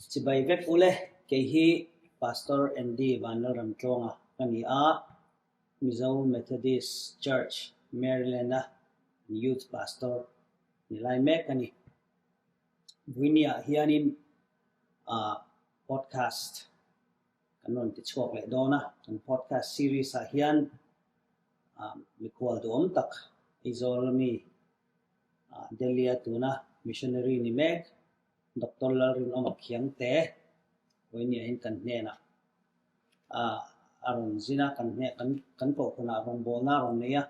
สิใบเวกอุเลเกฮีพาสตอร์แอนดี้วานรัมตรงอ่ะกันนี้มิโซเมทอดิสต์เชิร์ชแมริแลนด์ยูทพาสตอร์นี่ไลแมกกันนี้วินีเฮียนินพอดแคสต์กันนนติดชวกเลยโดนะกันพอดแคสต์ซีรีส์เฮียนมีควอลดูตักอิโซลมีเดลียตูนะมิชชันนารีนี่แมกดร.ลารินออกมาเขียนเตะวันนี้เห็นกันเนี่ยนะอารมณ์สินะกันเนี่ยกันพวกคนอารมณ์โบนาอารมณ์เนี่ย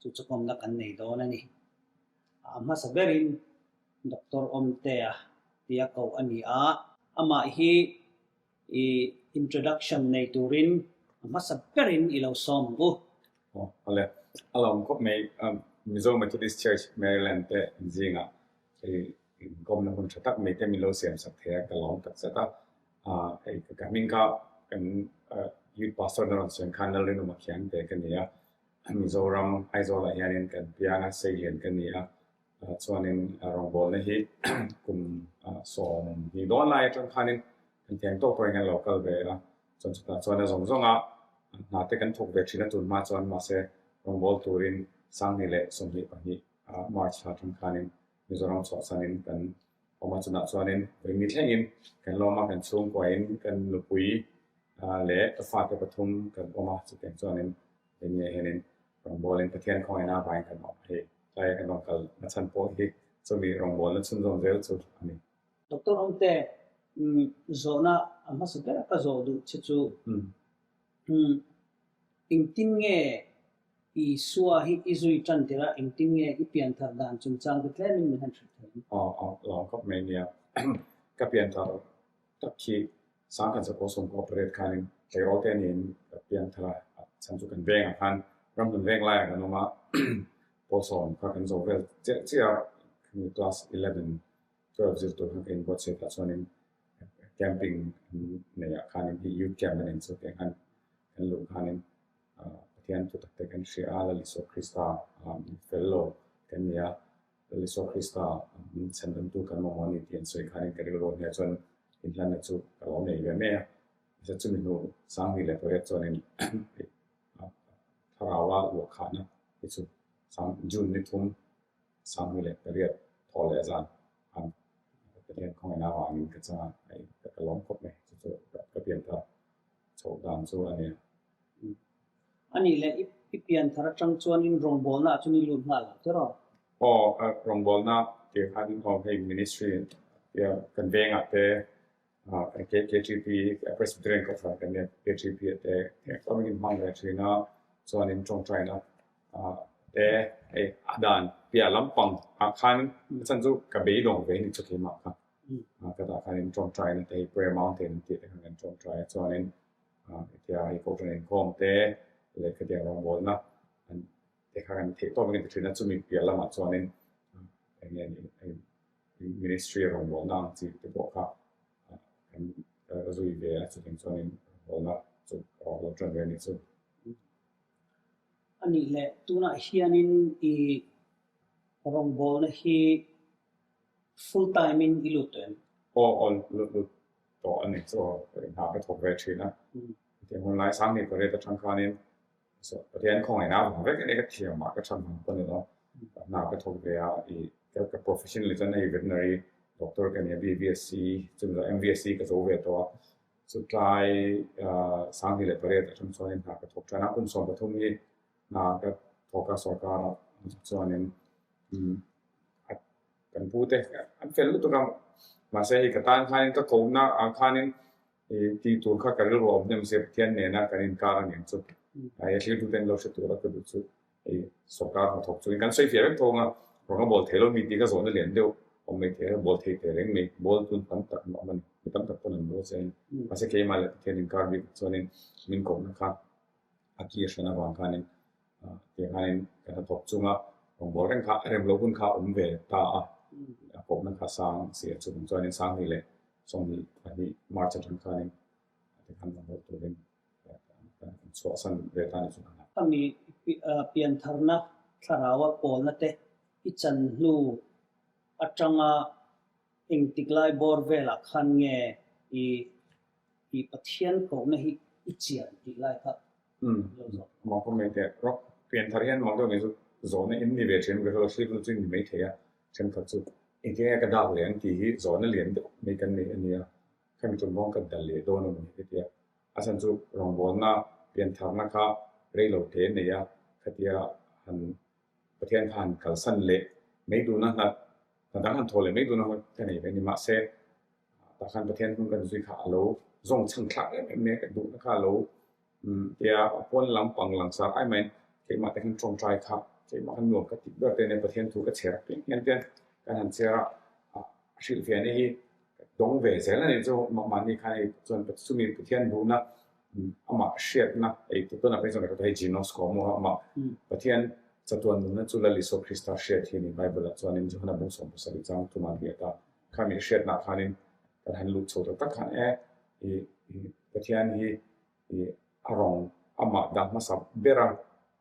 จุดๆนักกันเนี่ยโดนนี่มาสับเบรินดร.อมเตะที่เขาอันนี้มาฮีintroduction ในตัวรินมาสับเบรินอีเราซ้อมบุอะไรเราก็ไม่Mizo Methodist Church Maryland แต่จริงก็มันคนชัดไม่ได้มีโลเซียมสักเท่ากันลองตัดซะแต่การมิ่งก็เป็นยูทพาสตอร์นนส่วนคันนั่นเลยนุ่มเขียนแต่กันเนี่ยมิโซรัมไอโซลาเฮียนกันพิอานาเซียนกันเนี่ยส่วนนึงรองบอลนี่กลุ่มสองมีด้านไล่ตรงคันนึงเป็นเทียงโตไปกันเราก็เลยนะส่วนในสองน่าจะกันถูกเวทีนั้นตุนมาส่วนมาเสรองบอลตูรินสังนี่แหละสมเหตุปนี้มาร์ชตรงคันนึงมิโซรัมสอสันินกันออกมาสนับสนุนเป็นมิตรเองกันลงมากันช่วงกว่ากันลุปุยและฟาดปฐุมกันออกมาสุดแห่งส่วนนึงเป็นยังไงเห็นรองบอลเล่นประเทศของไอ้นาบายกันออกให้ใจกันลองกันมาชันโพที่จะมีรองบอลเล่นสุนทรเซลสุดอันนี้ดร.อมเตโซน่ามาสุดแล้วก็โซดูชิจูอิงติงเงอีสัวฮิอิซุยจันทิระอิงติงเงอีเปลี่ยนทางด้านจุนจางก็แค่ไม่มีหันสุดลองก็ไม่เนี่ยก็เปลี่ยนทางตักที่สร้างกันสกุลสมบูรณ์ประเทศคันนึงแต่เราแต่นี้เปลี่ยนทางสัมจุกันเวงคันรำถึงเวงแรกกันออกมาโพสอนพักกันโซเวลเจ้าคือคลาส11 12จุดตัวกันบทเสร็จส่วนนึงแคมปิ้งเนี่ยคันนึงที่ยูทแคมป์นั่นสุดกันลูกคันนึงเทียนตุตักเตกันเชียร์ลิโซคริสตาเฟลโลกันเนี่ยลิโซคริสตาฉันตั้งตัวกันมองนี่เทียนสวยคันนึงกันเรื่องเนี่ยจนอินลันเนี่ยจุเราเนี่ยแบบนี้จะจุดนู้สร้างนี่แหละตัวเอกจนนี่ถ้าเราว่าหัวขาดนะที่สุดสร้างจุนนี่ทุ่มสร้างนี่แหละตัวเอกทอเลยอาจารย์ประเทศของไอ้นาวานี่ก็จะไอ้กระล้อมครบไหมจุดก็เปลี่ยนท่าโฉบดำสู้อันนี้อันนี้แหละอีเปลี่ยนทางจังชวนอินรองบอลน่ะจุนี่ลุ้นหาแล้วใช่หรอรองบอลน่ะเกี่ยวกับของให้ ministry เกี่ยวกันเวงอ่ะแต่KGP Presbyterian ก็ฟังกันเนี่ย KGP แต่ก็มีบางอย่างที่น่ะส่วนนึงตรงใจนะแต่ไอ้ด่านเปียลำปังอาคารฉันจะกับเบยดงเวนี่จะเข้ามาครับก็อาคารตรงใจนะแต่ Prayer Mountain ที่กันตรงใจส่วนนึงที่ไอ้พวกนั้นของแต่เลยก็เดี๋ยวรองบอลนะแต่ข้างที่ต้องเป็นที่นั่นจะมีเปียละมาส่วนนึงอย่างเงี้ยministry รองบอลนะที่บอกครับrozvíjí a co tím co ním volna co odločen věnicu. Ani le tu na hianin I rongbol na hi full time in iluten. Lut to ani co na cái thuộc về chuyện á. Thì hôm nay sáng thì có thể trang khai nên có thể anh không ngày nào cũng biết cái này cái mà cái trang của nó nào cái thuộc về cái professionalism này veterinary doctor กันเนี่ย BVSC จนถึง MVSC ก็จะเวทตัวสุดท้ายสร้างที่เลประเทศทั้งส่วนนี้ก็ถูกใช้นักคุณสมบัติทุกนี้ก็ถูกสกัดส่วนนี้กันพูดแต่อันเป็นรู้ตัวกันมาเสียกับตั้งคันก็ถูกนะคันนี้ที่ตัวข้ากันรวมเนี่ยมันเสียเทียนเนี่ยนะกันการเนี่ยสุดไอ้ที่ดูเต็มเราสุดตัวเราก็ดูสุดไอ้สกัดถูกส่วนกันใช้เฟียร์ตรงอ่ะเราก็บอกเทโลมีดีก็ส่วนนั้นเหรียญเดียวผมไม่เท่บอลเทเร่งไม่บอลตุนตั้งแต่มันตั้งแต่ตอนนั้นบอลเซนภาษาเกมอะไรเทนินการ์บิกส่วนนี้มินกบนะครับอากีชนะบางคันนี้เกี่ยวกับการทบจุงอ่ะผมบอกกันค่ะเรื่องโลกุนค่ะเวตาผมนะครับสร้างเสียจุดส่วนนี้สร้างนี่แหละส่งนี้อันนี้มาจากทางคันนี้ที่ทำมาตัวเองส่วนสันเวตาในส่วนนั้นถ้ามีเปลี่ยนทางนะถ้าเราว่าโอนนั่นเตอิจันลูอัจฉริยะอิงติกไลบอร์เวลคันเง อีปะเทียนก็นะฮิอิเจียนติไลครับ มองก็ไม่แต่รอกเปลี่ยนทะเรียนมองตัวนี้zone innovation ก็คือสิ่งที่ไม่เทียเช่นกับสุดอีกแค่กระดาษเหรียญที่ zone เหรียญมีกันในอันนี้แค่มีจนมองกันดัลเลยโดนมันเทียอาศัยสุดรองบอลน่ะเปลี่ยนทางนะครับเรื่องโลเทนเนี่ยคดีอันประเทศทางกัลสันเละไม่ดูนะครับแต่ทางอันโทเลยไม่ดูนะครับแค่ไหนเป็นมาเซแต่ทางประเทศมันกันสุดขาโลส่งช่างคลักเนี่ยกันดูนะครับโลเดียพ้นหลังปังหลังสายไอ้แมนเกี่ยมาแต่กันตรงใจครับเกี่ยมากันหน่วงก็ติดด้วยในประเทศถูกกระเชือกเปลี่ยนการหันเสียสิ่งที่นี่ตรงเวเสแล้วเนี่ยจะมันนี่ใครส่วนสุมีประเทศดูนะอามาเชียนะไอ้ตัวนั้นเป็นส่วนของไอ้จีโนสของมันอามาประเทศจะตัวนั้นจุลลิโซคริสต์เชียที่นี่ไบเบิลส่วนนี้จะขนาดบุญสมบูรณ์จังตัวมันเดียร์ข้ามีเชียนะข้านี่การหันลุกโซ่ตั้งขันประเทศนี้อารมณ์อามาดังมาสับเบรา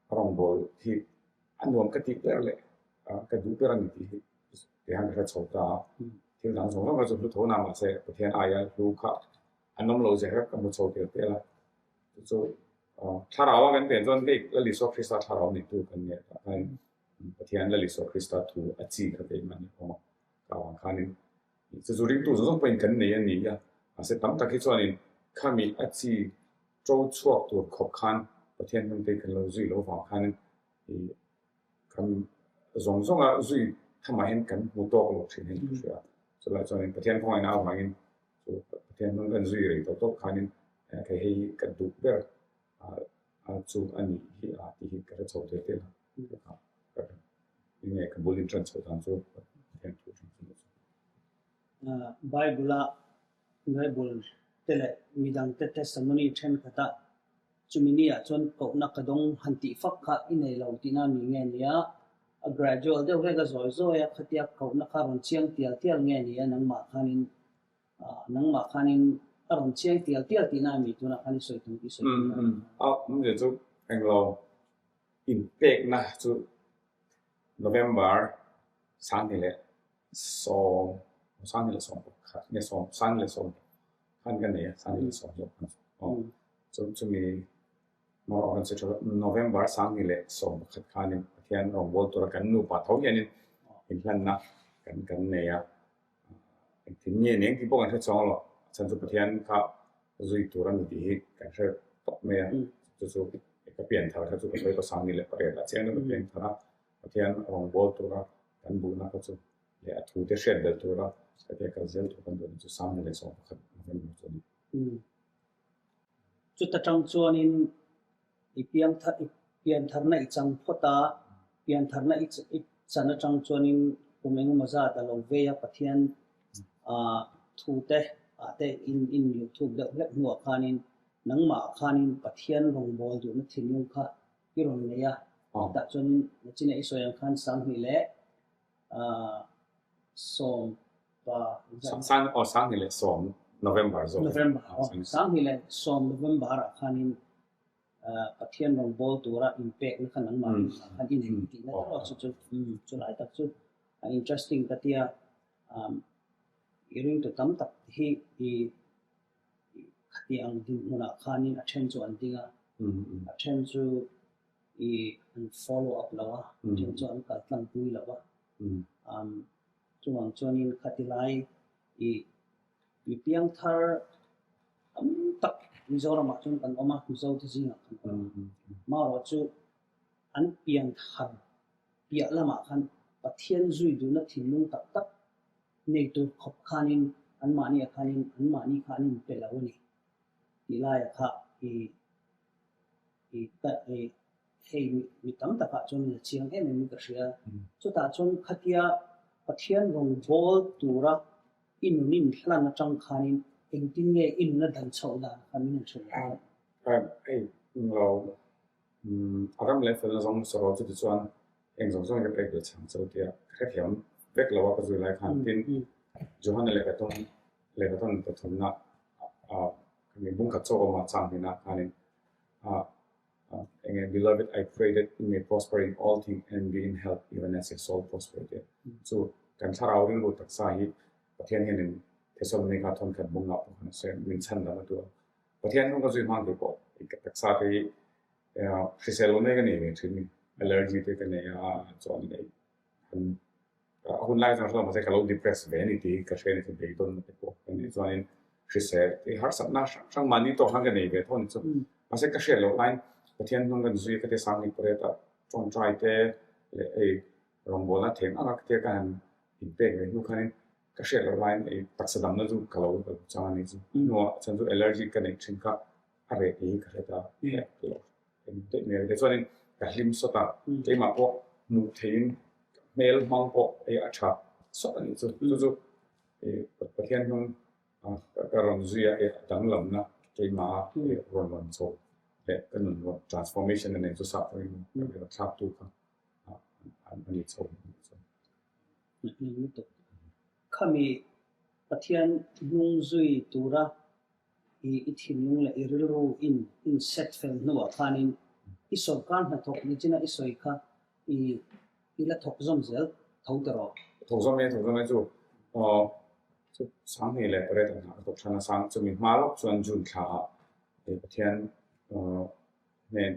อารมณ์บอลที่อันรวมกันที่เบราเลยกันดูเบรานี่ที่หันกระโจนตาที่หลังสงฆ์ก็จะพูดโทนามาเสประเทศอายาลูกค่ะอันนั้นเราจะให้กับมุสลิมเปล่าจะถ้าเราว่ากันเป็นจนที่ละลิโซคริสต์ถ้าเราหนีตัวกันเนี่ยให้ประเทศละลิโซคริสต์ถูกอจิกันไปมันของกาวข้านี่จะจุดที่ตัวจะต้องเป็นกันเนี่ยนี่อ่ะอาศัยตั้งแต่ที่ส่วนนี้ข้ามีอจิโจทย์ช่วงตัวขบขันประเทศมันเป็นกันเราจุยเราฟังข้านี่คำส่งจุยทำไมเห็นกันมุตโตกโลกสิ่งนี้ก็เชื่อส่วนส่วนประเทศของไอ้น้าว่ากินประเทศมันกันจุยเลยตัวข้านี่แค่ให้กันดูเบอร์จูอันนี้ที่กระทบเด็ดๆนะครับยังไงกับบุลินทรันส์ต่างๆจูเห็นทุกอย่างไบเบิลเตเลมีดังเตสมุนีเช่นขะจุมินีจนก็นักดงหันติฟักขะอินในเหล่าที่น่ามีเงี้ยเนี่ยgradual เดี๋ยวเรื่องก็ซอยๆขัดยักเขานักการเชียงเตียวเงี้ยเนี่ยนังมาคันินอารมณ์เชียงเตียวที่น่ามีตัวนักการสวยตรงที่สวยมันจะจุเองเราอินเปกนะจุ November สามนี่แหละสามนี่แหละครับเนี่ยสามนี่แหละขันกันเนี่ยสามนี่แหละยกจะมีมาออกกันเสร็จแล้ว November สามนี่แหละขัดขันเนี่ยที่อันรองบอลตัวกันนูปะเท่าอย่างนี้เห็นกันนะกันเนี่ยถึงเนี่ยที่พวกกันที่สองหรอฉันจะประเทศครับจุยตัวนั้นดีกันเชื่อตบเมียจะเปลี่ยนทางเขาจะไปตัวสามนี่แหละประเทศละเช่นนั้นเปลี่ยนทางประเทศรองบอลตัวกันบูนะเขาจะเนี่ยถูกเชื่อเดินตัวประเทศกันเซลตัวกันตัวจะสามนี่แหละสองครับมันตัวนี้จุดตั้งจวนนี้อีเปลี่ยนทางนั้นอีจังพอตาเปลี่ยนทางนั้นอีจันจังจวนนี้ผมเองมาจากแต่เราเวียประเทศถูกแต่in YouTube เด็กเล็กหัวขานินนังหมาขานินประเทศลงบอลดูนักทิ้งลุงค่ะที่โรงเรียนแต่จนจีนอิสราเอลขันสังหิเลส่งสังหิเลส่ง November สังหิเลส่ง November ขานินประเทศลงบอลตัวละ impact นักนังหมาขันอินเห็นที่นั่นก็จุดหลายตัดจุด interesting ก็ที่iring to tam tak hi khati ang din muna khanin attend to an dinga attend to an follow up lawa attend to an katlang pui lawa chuang chuanin khati lai piang thar tak mizoram ma chun kan oma mizo ti jinga ma ro chu an piang thar pia lama khan pathian zui du na thinlung tak nei tu khop khanin an mani khanin pelawani ilaya kha ta hei mi tam ta ka chon chiang em mi ka ria chu ta chon khatia pathian rong bol tura inunin hlan atang khanin engtin nge in na dan chawda khamin chawda aiเราaram le fel zong so chu chu chuan eng zong zong ka pe de chang chau tia kha thiam vek lawa ka zu lai khan tin johan le ka ton to thum na mi bung ka cho ma chang ni na khanin and beloved I pray that you may prosper in all things and be in health even as your soul prospers so kan tharau ring lo tak sa hi pathian hen Thessalonica ทนกันบ่งอกของเซนวินชันแล้วตัวประเทศนู้นก็จุยมันที่บอกอีกตักษาที่ฟิเซโลเนกันนี่ถึง allergy ที่กันเนี่ยจอนนี่คุณไล่จังเรามาใช้คำว่า depressed เวนี่ที่กระเชนที่เป็นต้นที่บอกนี่จอนนี่ฟิเซที่หาสัปดาห์ช่างมันนี่ตัวห่างกันนี่เวทอนซึ่งมาใช้กระเชนเราไล่ประเทศนู้นกันจุยก็ได้สร้างนี่ประเทศจงใจแต่ไอ้รองบอลน่ะเทมอะไรที่กันอินเตอร์นู่นกันกระเชนเราไล่ไอ้ตักษาดำนั่นจุเขาแบบจางนี่จุนัวฉันจุ allergy กันนี่ชิงก็อะไรที่กระเชนตาเนี่ยตัวเด็กเนี่ยแต่ส่วนนี้กระลิมสตาเกี่ยมาพวกนูเทนเมลมังพวกไอ้อาชาส่วนนี้จุประเทศนู้นก็รองจุยไอ้ดังลำนะเกี่ยมาไอ้รอนวันโซ่แต่ก็นั่นว่า transformation ในจุดสับเองก็ชอบตัวเขาอันนี้โซ่นี่ตกข้ามีประเทศนุ่งจุยตัวระอีทินุ่งและอีรูอินเซตเฟลนัวขานินอีสกันหัดทกนี่จีน่าอีสอยค่ะอีละทกจอมเซลทกตลอดทกจอมเนี่ยจู่สังเกตเลยประเทศนั้นทกชนะสังจะมีมาลอกส่วนจุนขาประเทศเนี่ย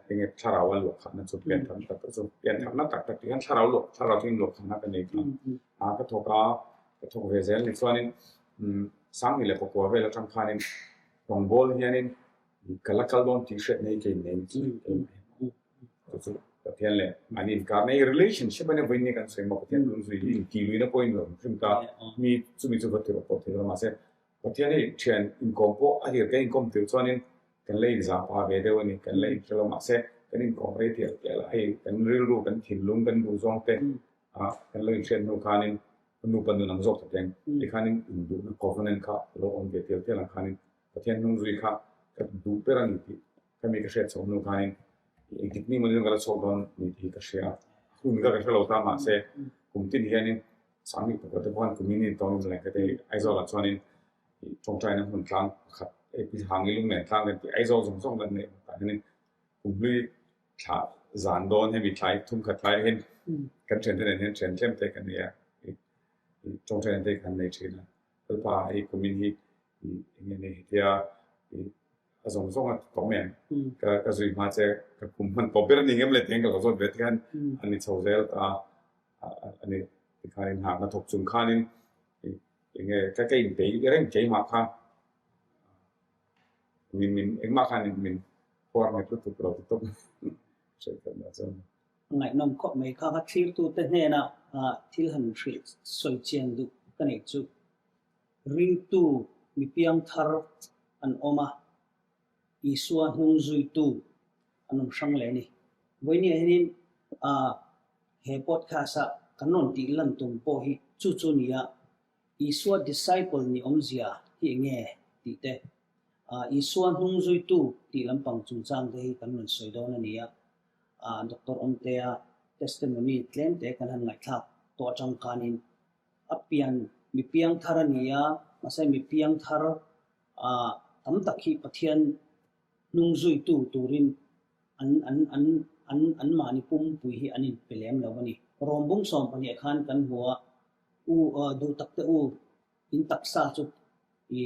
เป็นชาราวัลหลวกค่ะนั่นจะเปลี่ยนทำแต่ก็จะเปลี่ยนทำนั่นแต่ที่ชาราหลวกชาราทิ้งหลวกนั่นเป็นเองครับก็ทกเวเซลในส่วนนี้สังเกตเลยพวกว่าเวลาทำขานินรองบอลเฮียนินกัลกัลดอนที่เช็ดในเกมนี้ก็จะประเทศเลยมันอินการใน relationship เนี่ยวันนี้กันเสมาประเทศนู้นสุดที่ที่ลุยนะพอยน์เลยซึ่งก็มีสุดที่ประเทศเรามาเสประเทศนี้เช่นอินคอมโพอาทิตย์กันอินคอมติดส่วนนี้กันเลยจะพาไปเดี๋ยวนี้กันเลยเรามาเสกันอินคอมเรทีอะไรกันเรื่องรู้กันถิ่นลุงกันดูซองเตกันเลยเช่นนูขานินนูปันดูนังจบตัวเองอีกขานินดูนักคอฟนันค่ะเราองค์เดียวที่หลังขานินประเทศนู้นสุดค่ะก็ดูเปรันที่ก็มีกระแสส่งนูขานินอีกที่มันเรื่องการส่งตอนนี้ที่กระแสคุณก็กระแสเราตามมาเสคุมที่นี่นี่สามีปกติวันคุมนี่ตอนนี้อะไรก็ได้ไอโซลัดส่วนนี้จงใจนะคนกลางครับไอ้ที่ทางนี้ลุงเนี่ยกลางเนี่ยไอโซส่งกันเนี่ยแต่นี่คุมลุยขาจานโดนให้มีใช้ทุ่มขัดไฟเห็นกันเทรนเนี่ยเห็นเทรนเชื่อมเตกันเนี่ยจงใจเตกันในชีนะแล้วพอไอ้คุมนี่เนี่ยที่ส่งก็แม่ก็สุดมาเจอกับคุมมันป๊อปเปอร์นี่เงี้ยเลยเองก็เราส่วนเวทีกันอันนี้โซเซลอันนี้ที่ขานินหามาถกจุ่มขานินอย่างเงี้ยก็ใกล้ๆไปเรื่องใจมากค่ะมินเองมากค่ะมินพอไม่รู้ตัวเราต้องใช้กันนะจ๊ะไงน้องก็ไม่ข้าที่ตัวเต้นเนี่ยนะที่หันทรีสวยเจียนดูกันเองจู่ริงตูมีเพียงทาร์อันออกมาอีส่วนนุ่งจุยตูอันนั้นช่างเลยนี่วันนี้เห็นเฮปอดคาสะกันนนตีลันตุ่มโปหิจู่ๆเนี่ยอีส่วน disciple นี่อมเสียที่เงี้ยตีเตอีส่วนนุ่งจุยตูตีลำปังจุงจางเตะกันนนสวยดอนนี่ดร.อมเตีย testimony เคลมเตะกันหันไงครับตัวจังการนินอเปียนมีเพียงทาร์นี่มาใช่มีเพียงทาร์ตั้มตะกี้ประเทศนุ่งจุยตูตูรินอันมานี่ปุ่มปุยฮีอันนี้เปลี่ยนแล้ววันนี้รวมบุ้งสองปัญญาขันกันหัวดูตักเตออินตักซาจุดอี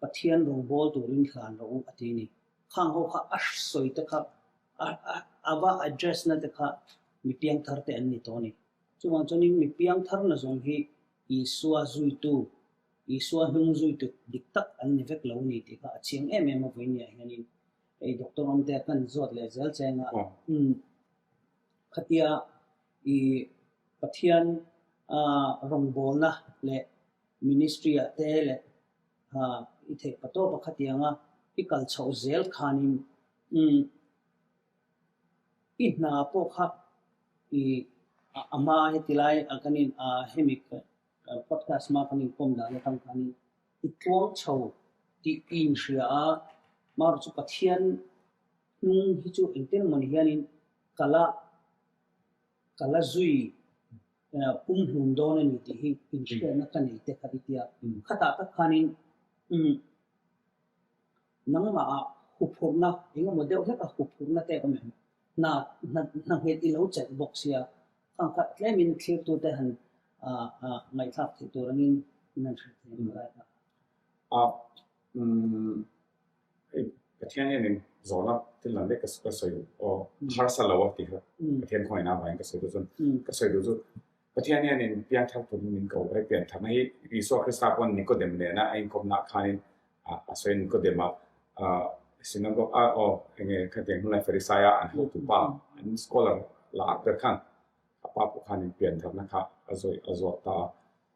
ประเทศรวมบอลตูรินขันเราอันนี้ข้างหัวข้าอัศสวยตะครับว่า address นั่นตะครับมีเพียงทาร์เตอันนี้ตัวนี้ส่วนนี้มีเพียงทาร์นั่นส่งฮีอีสัวจุยตูอีส่วนนุ่งจุยตุดิกตักอันนี้เวกเหล่านี้ที่ก็เชียงมาวันนี้อย่างนี้ไอ้ดร.อมเตกันจอดเลยเจ้าเจ้าขัดยาอีประเทศรองบอลนะและมินิสทรีอะเตะและอีเทปโต้ประขัดยาอีกัลชาวเซลขานิมอีน่าพวกครับอีอามาเฮติไลอันนี้เฮมิกพอดแคสต์มาคันนี้ผมได้แล้วทำคันนี้อีตัวชาวที่อินเชียมารู้จักประเทศนุ่งฮิจูอินเตอร์มันเฮียนินกาลาจุยปุ่มหุ่นโดนนี่ที่อินเชียนักการเตะขัดที่ขัดตักคันนี้นั่งมาหุบหัวนะเองก็โมเดลแค่หุบหัวนะแต่ก็ไม่น่าเห็นอีเราจะบอกเสียข้างขัดแค่มินเคลียร์ตัวแต่หันไม่ครับที่ตัวนี้ นั่นคืออะไรครับ ประเทศนี้จอละที่หลังได้ก็สวยฮาร์ซาลาวติครับประเทศคอยน้ำไว้ก็สวยจนก็สวยดูประเทศนี้เปลี่ยนทับตัวมินก็ให้เปลี่ยนทำให้อิสราเอลสถาบันนิโคเดมเนี่ยนะไอ้คนนักข่าวสวยนิโคเดมสินังก็เงี้ยขัดแย้งในฟาริสายอันที่ถูกป่ะอันสกอลลาเดอร์ขันป้าพวกเขาเปลี่ยนทับนะครับอโซตา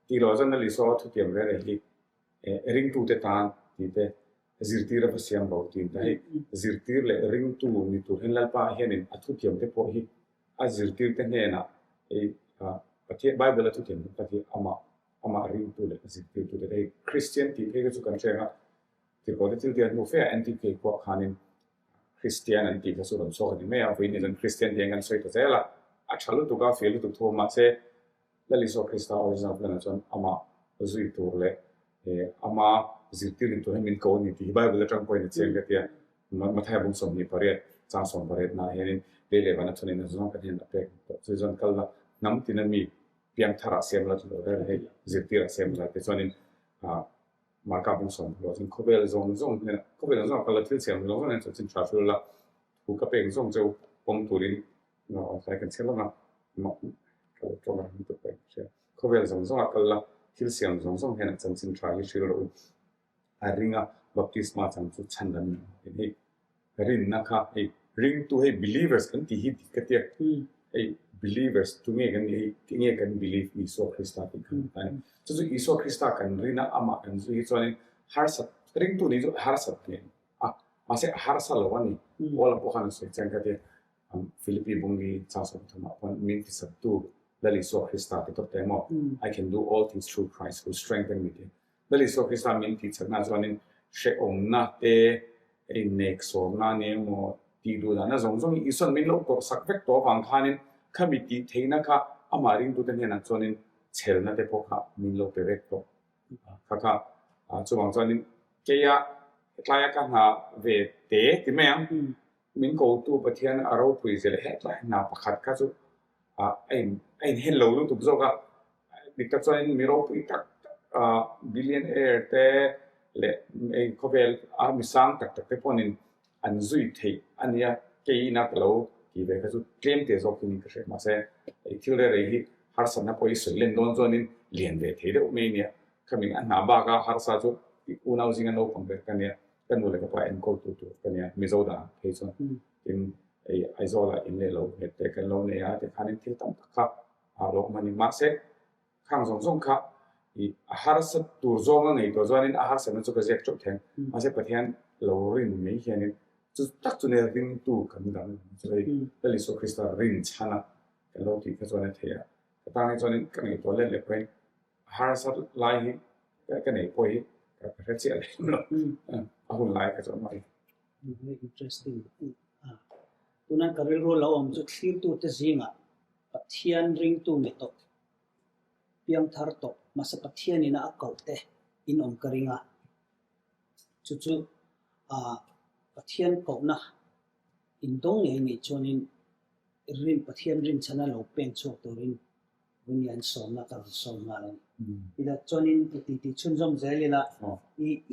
ที่เราจะนั่นลิโซทุกอย่างเรื่องที่ริงตูเตตานที่เตzirtira pasiam bautin dai zirtir le ring tu ni tu hen lalpa henin athu thiam te po hi a zirtir te ne na pathe bible athu thiam pathe ama ring tu le zirtir tu dai christian ti ke chu kan chenga ti ko te til no fe anti ke ko khanin christian anti ka su ron so ni me a vin ni christian ti ngan sei to zela a chalu tu ga fel tu thoma se la li so christa original plan chon ama zui tu le ama zirtir tu hemin ko ni ti bible tang point chen ga tia ma thai bung som ni pare cha som pare na herin le bana thunin na zong ka hen ta pe zon kal na nam tin mi piang thara sem la tu re he zirtir sem la te chonin ma ka bung som lo tin khobel zong ne khobel zong kal thil sem lo ne chin tra fu la ku ka peng zong cheu pom turin no sai kan chen la ma ko to ma ni to pe khobel zong kal la thil sem zong hen chin tra hi shiro lo aringa baptisma chang chu chandan ni rin na kha ring to hey believers kan ti hi katia hey believers tu nge kan ni nge kan believe in so christa ti kan chu iso christa kan rina ama kan zu hi chone har sat ring tu ni ju har sat ni ma se har sa lo ni wala po kan se chang katia philippi bungi cha so thama pon min ti sat tu lali so christa ti to temo I can do all things through Christ who strengthens me Dali so Christa min ti chana zonin she om na te rin nek so na ne mo ti du na zong ison min lo ko sak vek to wang khanin khami ti theina kha amaring du ten hena zonin chel na te po kha min lo pe vek to kha chuwang zonin ke ya tlaya ka na ve te ti meam min ko tu pathian aro pui zel he tla na pakhat ka chu ai hen lo lu tu zo ka dikta zonin miro pui tak billionaire te le kobel misang tak te ponin an zui thei ania ke na tlo ki ve ka chu claim te zo ki ni ka ma se thile re hi har san na poi soi len don zonin lien ve thei de me nia coming an na ba ka har sa chu unau jinga no pang ka nia kan no le ka pa en ko tu ka nia mi zo da thei so in ai zo la in le lo he te kan lo ne ya te khanin thil tam kha lo mani ma se khang zong kha harsa turzonga nei to zonin harsa na chu ka jek chok theng ma se pathian lo rin mei hianin chu tak chu ne ring tu kan dang chei peli so christa rin chana lo ti ka zona thea ka ta ngai zonin ka nei to le pen harsa lai hi ka nei poi ka ka che le no a hun lai ka zo mai very interesting tunan karil ro lo om chu thlir tu te zinga pathian ring tu ne to piang thar to masa pathian ina akaute in om karinga chu pathian ko na in dong nge chonin rin pathian rin chana lo pen chok to rin bunyan som na ka som na len ila chonin ti chunjom zelila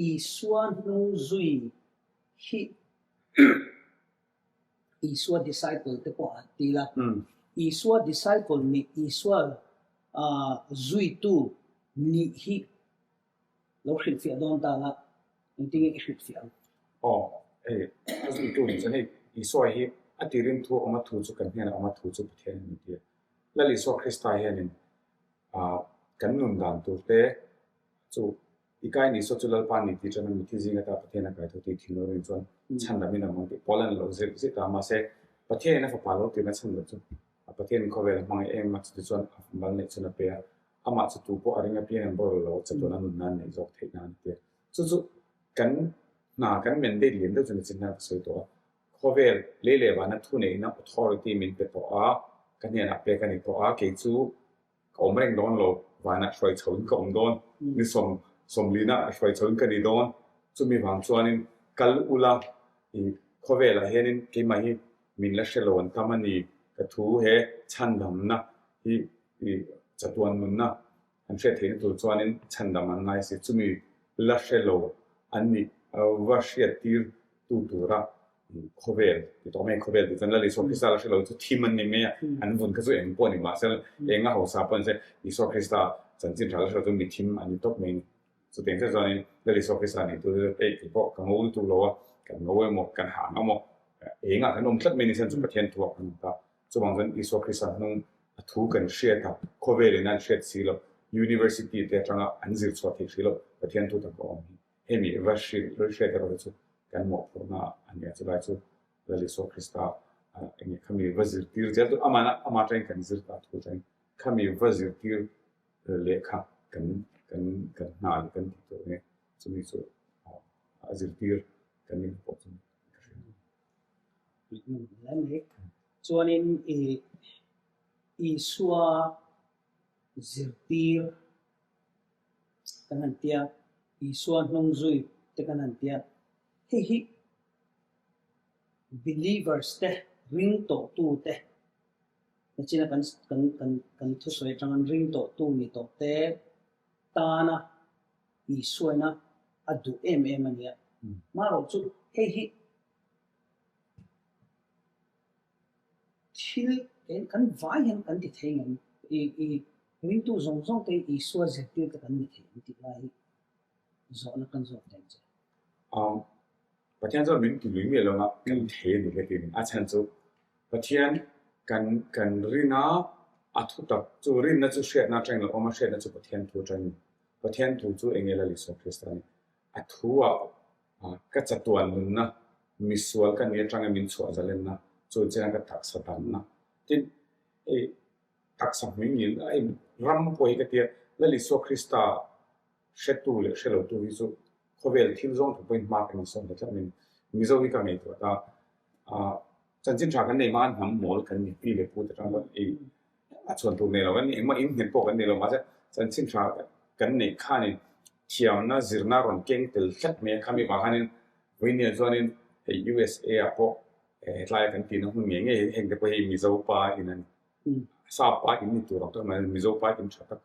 I swan no zui hi iswa disciple te po atila iswa disciple ni iswa zui tu ni hi lo khit fi don ta la ting e khit fi zui tu ni chane iswa hi atirin thu ama thu chu kan hena ama thu chu pathian ni ti la li so christa hianin kan nun dan tu te chu ikai ni so chulal pa ni ti chana mi thi jinga ta pathian ka thu ti thino rin chon chan da min among ti polan lo ze zi ta ma se pathian na fa pa lo ti na chan lo chu pathian ko vel mang em ma chu chon bal ne chuna pe ama chu tu po aringa pian bor lo chu na nun nan nei jok thei nan ti chu kan na kan men de lien de chun chin na so to ko vel le ba na thu nei na authority min pe to kan ne na pe kan ni to ke chu ko mreng don lo wa na shoi chon ko om don ni som lina shoi chon kan ni don chu mi wang chuanin kal ula I ko vel a henin ke ma hi min la shelon tamani ka thu he chan dam na hi chatuan mun na อันเชเทนตัวจวนินฉันดามันไงสิจุมีลาเชโลอันนี้ว่าเชียตีตัวระโคเวลที่ตัวไม่โคเวลที่จันละลิโซคริสตาลาเชโลจุทีมันนี่ไม่อันวุ่นก็จะเองปนอีกมาเซลเองอ่ะเขาสาปนเซลิโซคริสตาจันจินชาลาเชโลจุมีทีมอันนี้ตกไม่สุดท้ายจะจวนินละลิโซคริสตานี่ตัวเอกที่พวกกังวลตัวโลกันงวยหมกกันหางเอาหมกเองอ่ะขนมชัดไม่ในเซนสุประเทศทั่วกันต่อจุบางจันลิโซคริสตานุ่งถูกันเชียร์โคเวลนั่นเชียร์ซีโลUniversity แต่จังอันซิลสวัสดิ์สิโลประเทศทุกตะกอนเฮมีวัชชีเชื่อแต่เราจะกันหมดพวกนั้นอันนี้จะได้จุลลิโซคริสตาอันนี้เขามีวัซิร์ตีร์เจ้าตัวอามาใจกันซิร์ตาทุกใจเขามีวัซิร์ตีร์เลขากันนาลกันที่ตัวเนี่ยจะมีส่วนวัซิร์ตีร์กันนี่พวกนั้นแล้วเนี่ยส่วนอีสัวzirtir kanantia isuan nongzui te kanantia hi believers te ring to tu te nachina kan thu soi changan ring to tu ni to te tana isuana adu ania maro chu hi thil en kan vai hen kan ti thengan ring tu zong te isua zirtir ka kan ni ti lai zo na kan zo ten che pathian zo min ti lui me lo ma kan the ni le tin a chan chu pathian kan rina athu tak chu rin na chu shet na train lo ma shet na chu pathian thu chu engela li so kristani athu ka chatuan nun na misual kan ni tang min chu azalen na chu chen ka tak satan na tin tak sam min ai ram poi ka tia la li so krista shetu le shelo tu hi so khovel thil zong tu point mark ni so da min mi zo hi ka me to ta chan chin tha kan nei man ham mol kan ni pi le pu ta tang e a chon tu ne lo wan ni ma in hen po kan ne lo ma cha chan chin tha kan nei kha ni thiam na zirna ron keng tel khat me khami ma hanin win ne zonin USA a po tlai kan tin hu nge nge heng de po hi mi zo pa inan sa pa in ni tu ro to ma mi zo pa in chatak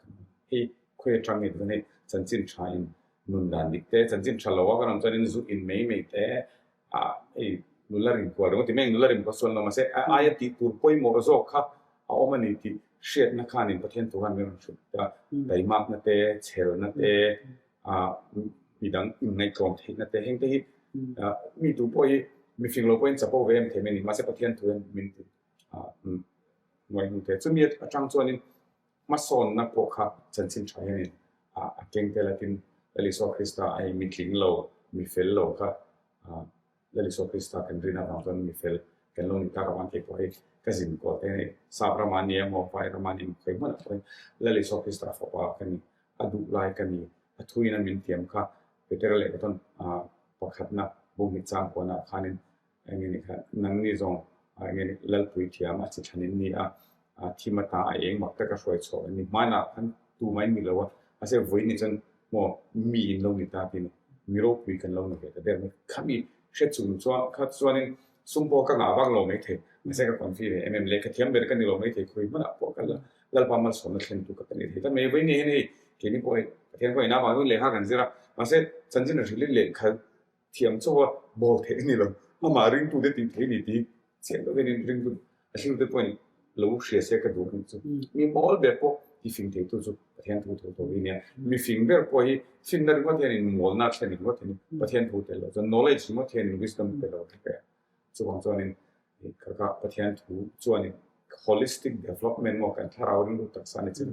hi khwe chang ni ne chan chin tha in nun dan dik te chan chin thalo wa kan chanin zu in me te e nularin ko ro ti meng nularin ko son no ma se ayati tur poi mo zo kha a omani ti shet na khan in pathen tu han me ron chu ta dai mak na te chel na te mi dang in nei kom the na te heng te hi mi tu poi mi fing lo point chapo vem the me ni ma se pathen tu min ti noi hu te chu mi atang chuanin ma son na po kha chan chin thai ni keng te latin Eliso Krista ai mi tling lo mi fel lo kha Eliso Krista kan rina na ton mi fel kan lo ni ta rawan ke ko he ka zin ko te ne sa pramani mo pai ramani ko ma ko Eliso Krista fo pa kan ni adu lai kan ni athuina min tiam kha peter le ton pakhat na bu mi chang ko na khanin ani ni kha nang ni zong ani lal pui thiam a chi thanin ni thimata eng mak ta ka soi cho ni mana kan tu mai mi lo a se voi ni chan mo mi in lo ni ta tin mi ro pui kan lo ni ke der ni khami she chung chwa kha chwanin sumpo ka nga bang lo mai the ma se ka kon fi mm le ka thiam ber kan ni lo mai the khoi mana po ka lal pa mal son thlen tu ka ni the ta me voi ni ni ke ni poi thiam ko ina ba le ha kan zira ma se chan jin ri le kha thiam cho bol the ni lo ma ring tu de ti the ni ti chen lo ni ring tu a shin de point lo she se ka du ni chu mi mol be po ti fin te tu chu pathian thu to ni ne mi finger po hi finger ko the ni mol na chen ni ko the ni pathian thu te lo so knowledge mo the ni wisdom te lo ke chu wang chuan ni ka pathian thu chuan ni holistic development mo kan tharau ring tu tak sa ni chu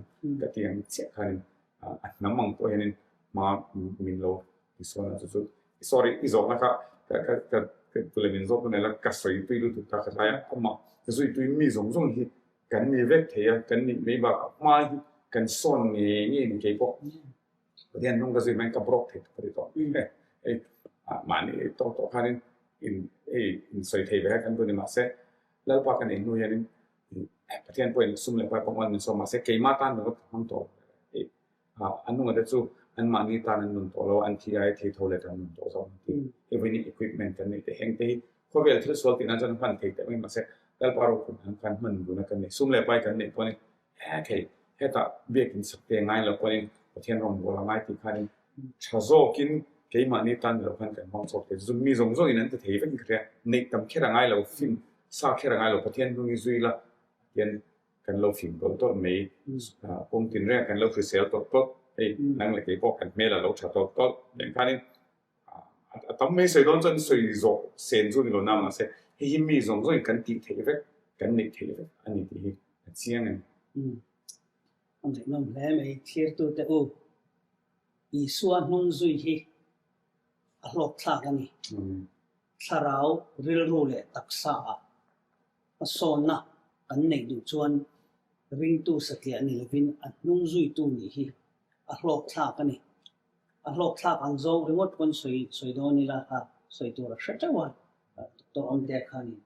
ka tiang che khan namang to hen ma min lo ti so na chu sorry izok na ka tu le min zo ne la ka soi tu tu ta ka ya ma ka soi tu mi zong zong hi kan ni vek the ya kan ni me ba ma hi kan son ni ni ke ko pathian nong ka soi man ka brok the pari to ma ni to khanin in soi the ba kan tu ni ma se lal pa kan ni nu ya ni pathian point sum le pa pangwan min so ma se ke ma tan no ham to anu ma de chu an ma ni tan nun to lo an thi ai the tho le tan nun to so even equipment kan ni te heng te ko vel thil sol tin an jan pan the te ma se dal paro kun han kan man bu na kan ni sum le pai kan ni poni heta bekin sakte ngai lo poin pathian rom bola ngai ti khanin chazo kin keima ni tan lo khan kan hom sok te zum mi zong zo inan te thei ven kre nei tam khera ngai lo film sa khera ngai lo pathian ngi zuila yen kan lo film ko to mei pom tin re kan lo frisel to to ei nang le ke pok kan mela lo cha to to len khanin tam mei sei don chan sei zo sen zu ni lo na ma se hi mi zong zo kan ti thei ve kan nei thei ve ani ti hi chiang en ang nom le mai thier tu te u I suan nung zui hi a lok thak ani tharau ril ru le taksa a son na kan nei du chuan ring tu sakya ani levin a nung zui tu ni hi a lok thak ani a lok thak ang zo ringot kon soi do ni la ha soi tu ra sha chawan to on te khani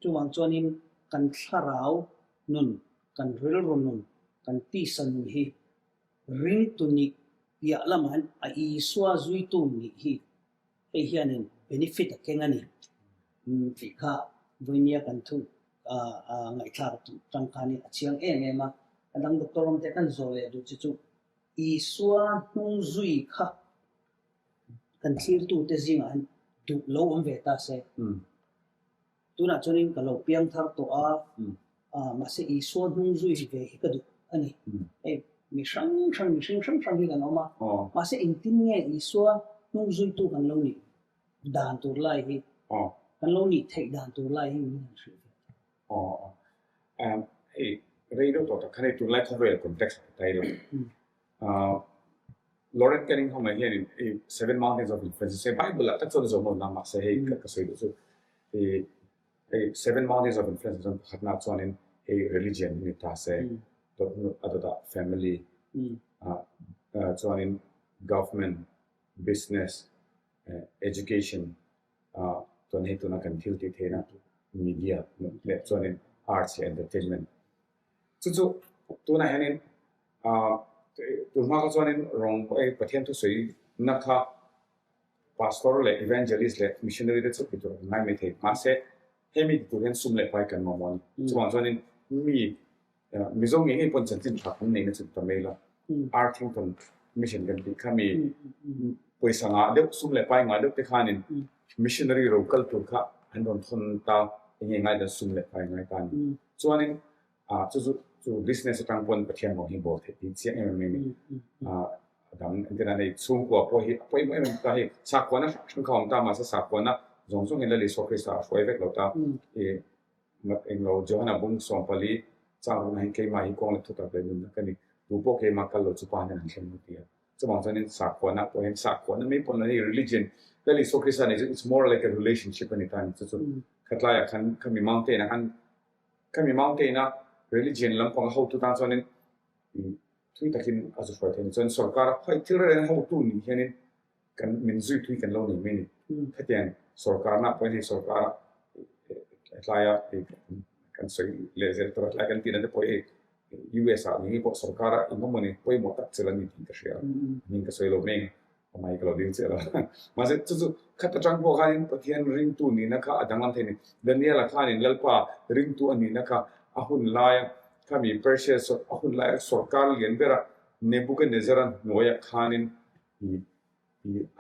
chuwang chuanin kan tharau nun kan ril ru nun kan ti san hi ring tu ni ya laman a iswa zui tu ni hi e hianin benefit a kengani fi kha voinia kan thu ngai thar tu tangkani achiang ma adang doktorom te kan zole du chu iswa nung zui kha kan thir tu te zinga an du lo om ve ta se tuna chonin ka lo piang thar to ma se iswa nung zui ve hi ka du ani mi sang hi kan oma ma se intin nge iswa nung zui tu kan lo ni dan tur lai hi kan lo ni thei dan tur lai hi ni shi reido to kan tu lai cover context tai lo Lauren Cunningham here in 7 Mountains of Influence say Bible ta so zo no na ma se he ka so do so 7 Mountains of Influence on khatna chuanin a religion ni ta se to adada family chuanin government business education to nei to na kan thil ti thena media le chuanin arts and entertainment chu to na hanin tu ma ka chuanin rong ai pathian tu sei na kha pastor le evangelist le missionary de chu to nai me the ma se hemi tu hen sum le pai kan mo mon chuanin mi zong nge pon chan chin thak nei na chu ta me la Artington mission kan ti khami poisa nga de sum le pai nga de te khanin missionary local tu kha andon thon ta nge ngai da sum le pai ngai kan chuanin chu business tang pon pathian mo hi bo the ti chiang em me dang entena nei chung ko po hi poi mo em ta hi sa ko na chung khom ta ma sa ko na zong zong en le so krista foi vek lo ta mat eng lo johana bung som pali chang ngai ke mai ko le thu ta be nun ka ni tu po ke ma kal lo chu pa na chen mu ti chu bang chanin sa ko na po hen sa ko na me pon ni religion le so krista ni it's more like a relationship any time chu khatla ya khan mi mountain na kan mi mountain na religion lam pang how tu ta chanin thui takin azu for ten chon sarkar phai thil ren how tu ni hianin kan min zui thui kan lo ni me ni khatian sarkar na po ni sarkar atlaya kan soi le zer to la kan tin de po US ni po sarkar ingo moni poi mo tak chelan ni tin ka share nin ka soi lo me mai ka lo din chela ma se chu khata chang po khain pathian ring tu ni na kha adangam theni daniel khanin lalpa ring tu ani na kha ahun lai kami precious ahun lai sarkar lian bera Nebuchadnezzar noya khanin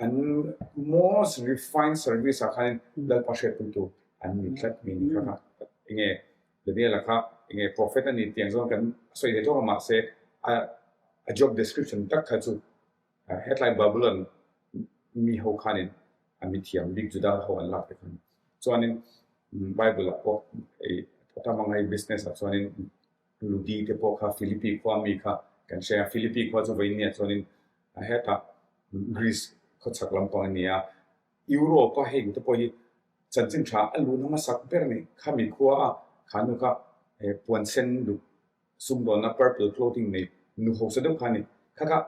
an most refined service khanin lalpa shet tu an ni khat min kha inge daniel kha inge prophet ani tiang zong kan soi de to ma se a job description tak kha chu headline Babylon mi ho khanin ami thiam big juda ho an lak te khan chuanin Bible ko tamangai business chuanin ludi te po kha Philippi ko mi kha kan share Philippi ko chu veinia chuanin heta Greece ko chaklam pa nia Europe ko heng te po hi chanchin tha alu na sak ber ni khami khuwa khanu kha puan sen du sum don na purple clothing nei nu ho sa deu khani kha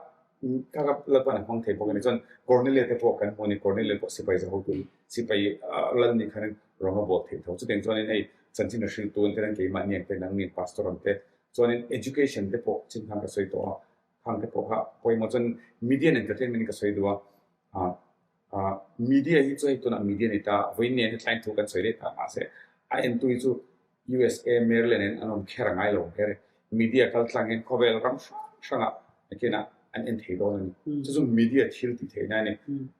la pa na hong the po ni chon Cornelius te po kan moni Cornelius po sipai za ho tu sipai lan ni khan ronga bo the tho chu deng chon ei chanchin na shil tun ten ke ma nian te nang ni pastor on te chon education te po chin khang ka soi to khang te po kha poi mo chon media and entertainment ka soi duwa media hi choi to na media ni ta voin ne client thu kan soi le ta ma se I am to USA Maryland and anom khera ngai lo here media kal tlangin khovel ram shanga ekena an en theido ni chu media thil ti theina ni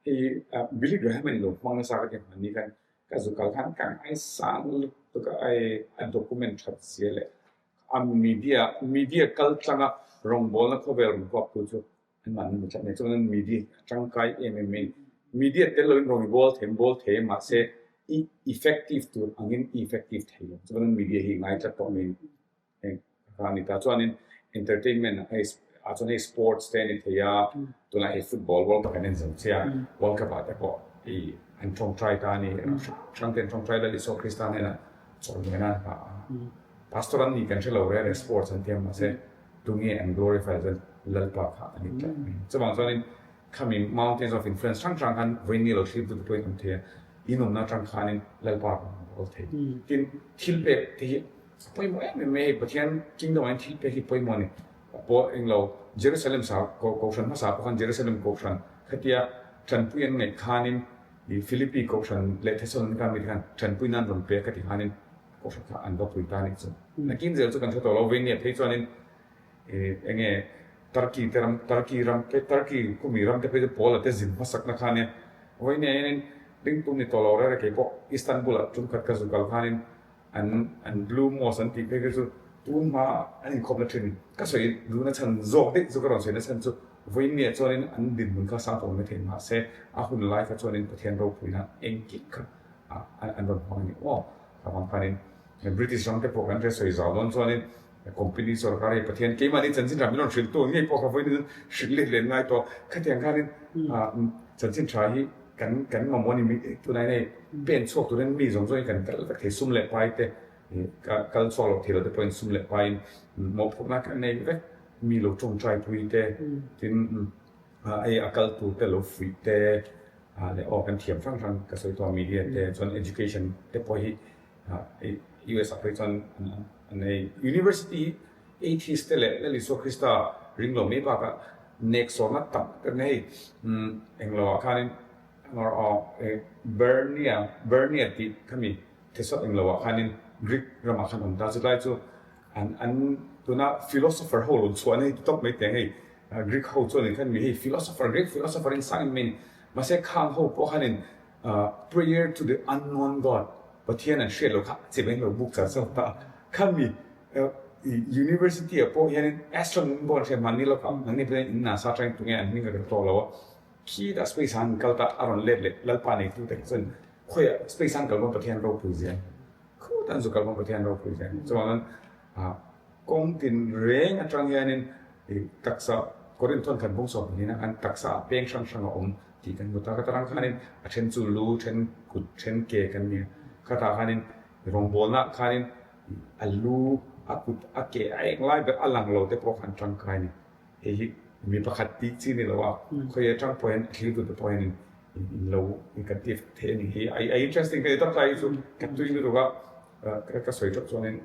he Billy Graham en lo mangna sa ka ni kan ka zu kal kan kan ai sang to ka ai an document chat siele am media kal tlanga rong bol na khovel rum ko pu chu an man ni chat ne chu media changkai MMA media tel lo rong bol the ma se effective to angin effective thei chu media hi ngai chat to min rani ta chuanin entertainment ai achon ei sports ten in thea tuna ei football world cup kan zam chia world cup ata ko I an thong try ta ni changten thong try la li so kristan na chon na pa pastoran ni kan chelo re sports an tem ma se tungi and glorify the lalpa kha ani ta chawang chuanin coming mountains of influence chang kan veni lo clip to the point am thea inom na chang khanin lalpa bol the tin thilpe thi poi mo me pathian kingdom an thilpe hi poi mo ni po englo Jerusalem sa ko shan ma sa ko Jerusalem ko shan khatia chan puyen ngai khanin di Philippi ko shan le theson ka mi kan chan puinan rom pe ka ti khanin ko shan ka an do pui ta ni chu nakin zel chu kan tho lo ve ni thei chuanin enge Turkey ku mi ram te pe pol te zin masak na khane oi ne nen ding tu ni to lo re ke ko Istanbul chum khat ka zu kal khanin an blue mos an ti pe ke chu tun ma an khop na thin ka soi du na chan zok de zu ka ron soi na chan chu voi ne chonin an din mun ka sa to me the ma se a hun lai ka chonin pathian ro puina eng ki ka an ron hong ni o ka bang panin British jong te program re soi za don chonin company sarkari pathian ke mani chanchin ram ron shil to ngai po ka voi ni shil le len ngai to ka tiang ka rin chanchin tha hi kan ma moni mi tu nai nei ben chok tu ren mi jong joi kan kal ka the sum le pai te kal solo thilo te point sum le pai mo phok na kan nei ve mi lo chong trai pui te tin ai akal tu te lo free te le o kan thiam sang ka soi to media te chon education te po hi US application nei university atheist te le li so Krista ringlo me pa ka next so na tam ka nei englo khanin or Bernia ti kami teso englo khanin Greek rama khanon da zulai chu an tuna philosopher holon chuan top me te hei Greek ho chuan kan mi hei Greek philosopher in sang min ma se khang ho po khanin prayer to the unknown god pathian an shelo kha chebeng lo book sa ta kami university po yan astronomy bon se manilo ka nani pe na sa train tu nge an ni ga to lo ki da space han kalta aron le lalpa nei tu te chen khoya space han kalma pathian ro pu zen khu tan zu kalma pathian ro pu zen chuan kong tin reng atang yanin taksa korin ton kan bong so ni na an taksa peng sang om ti kan buta ka tarang khanin a chen chu lu chen kut chen ke kan ni khata khanin rong bol na khanin alu akut ake ai ngai be alang lo te pro khan tang kai ni he mi pakhat ti chi ni lo wa khoya tang point clear to the point in lo in kan ti the ni he I interesting ke ta kai su kan tu ni ro ga ka soi chok chonin